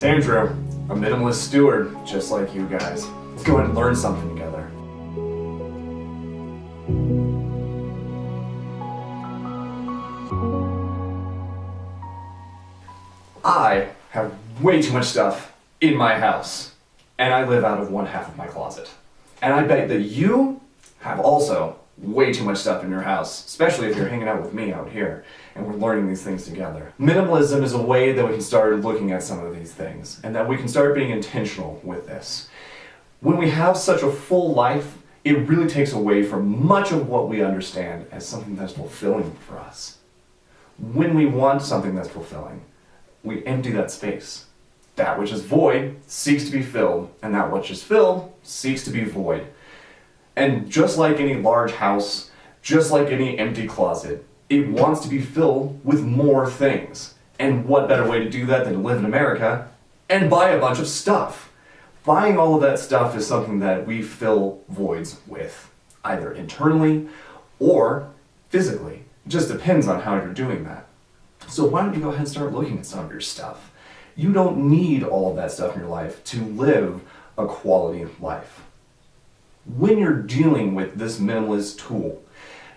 Andrew, a minimalist steward, just like you guys. Let's go ahead and learn something together. I have way too much stuff in my house, and I live out of one half of my closet. And I bet that you have also way too much stuff in your house, especially if you're hanging out with me out here and we're learning these things together. Minimalism is a way that we can start looking at some of these things and that we can start being intentional with this. When we have such a full life, it really takes away from much of what we understand as something that's fulfilling for us. When we want something that's fulfilling, we empty that space. That which is void seeks to be filled, and that which is filled seeks to be void. And just like any large house, just like any empty closet, it wants to be filled with more things. And what better way to do that than to live in America and buy a bunch of stuff? Buying all of that stuff is something that we fill voids with, either internally or physically. It just depends on how you're doing that. So why don't you go ahead and start looking at some of your stuff? You don't need all of that stuff in your life to live a quality life. When you're dealing with this minimalist tool,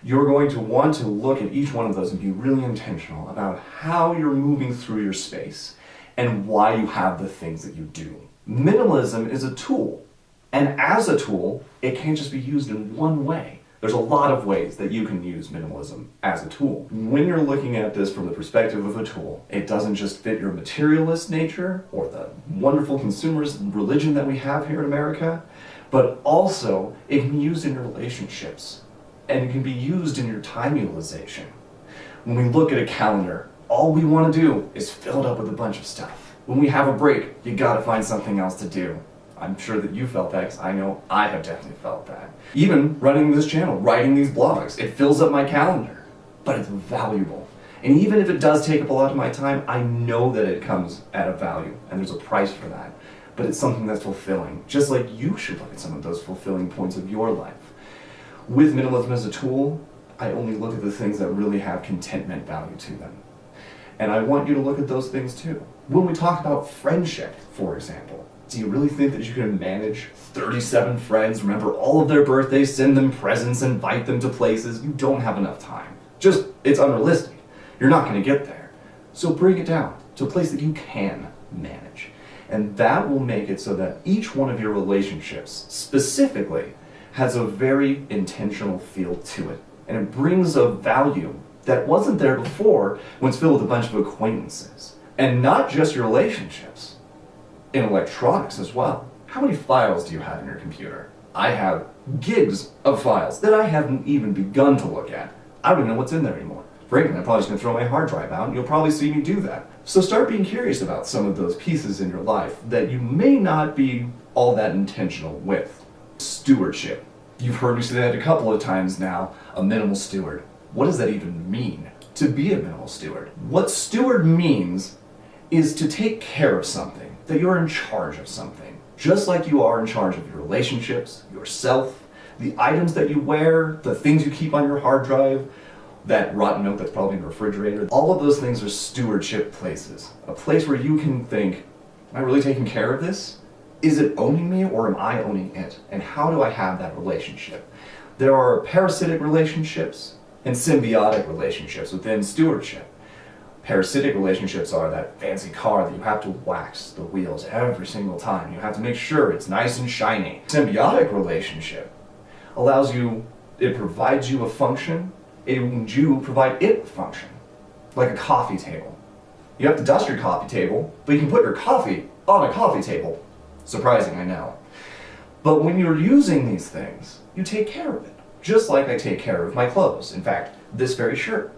you're going to want to look at each one of those and be really intentional about how you're moving through your space and why you have the things that you do. Minimalism is a tool, and as a tool, it can't just be used in one way. There's a lot of ways that you can use minimalism as a tool. When you're looking at this from the perspective of a tool, it doesn't just fit your materialist nature or the wonderful consumerist religion that we have here in America, but also it can be used in your relationships and it can be used in your time utilization. When we look at a calendar, all we want to do is fill it up with a bunch of stuff. When we have a break, you gotta find something else to do. I'm sure that you felt that, because I know I have definitely felt that. Even running this channel, writing these blogs, it fills up my calendar, but it's valuable. And even if it does take up a lot of my time, I know that it comes at a value, and there's a price for that. But it's something that's fulfilling, just like you should look at some of those fulfilling points of your life. With minimalism as a tool, I only look at the things that really have contentment value to them. And I want you to look at those things too. When we talk about friendship, for example, do you really think that you can manage 37 friends, remember all of their birthdays, send them presents, invite them to places? You don't have enough time. It's unrealistic. You're not going to get there. So bring it down to a place that you can manage. And that will make it so that each one of your relationships, specifically, has a very intentional feel to it. And it brings a value that wasn't there before when it's filled with a bunch of acquaintances. And not just your relationships. In electronics as well. How many files do you have in your computer? I have gigs of files that I haven't even begun to look at. I don't even know what's in there anymore. Frankly, I'm probably just going to throw my hard drive out and you'll probably see me do that. So start being curious about some of those pieces in your life that you may not be all that intentional with. Stewardship. You've heard me say that a couple of times now, a minimal steward. What does that even mean, to be a minimal steward? What steward means is to take care of something, that you're in charge of something. Just like you are in charge of your relationships, yourself, the items that you wear, the things you keep on your hard drive, that rotten milk that's probably in the refrigerator. All of those things are stewardship places. A place where you can think, am I really taking care of this? Is it owning me or am I owning it? And how do I have that relationship? There are parasitic relationships and symbiotic relationships within stewardship. Parasitic relationships are that fancy car that you have to wax the wheels every single time. You have to make sure it's nice and shiny. Symbiotic relationship allows you, it provides you a function, and you provide it a function. Like a coffee table. You have to dust your coffee table, but you can put your coffee on a coffee table. Surprising, I know. But when you're using these things, you take care of it. Just like I take care of my clothes. In fact, this very shirt.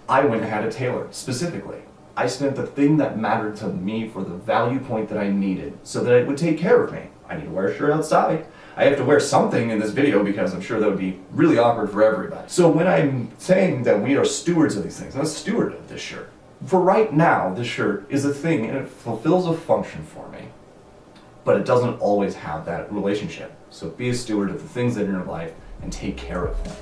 I went and had it tailored, specifically. I spent the thing that mattered to me for the value point that I needed, so that it would take care of me. I need to wear a shirt outside. I have to wear something in this video because I'm sure that would be really awkward for everybody. So when I'm saying that we are stewards of these things, I'm a steward of this shirt. For right now, this shirt is a thing and it fulfills a function for me. But it doesn't always have that relationship. So be a steward of the things that are in your life and take care of them.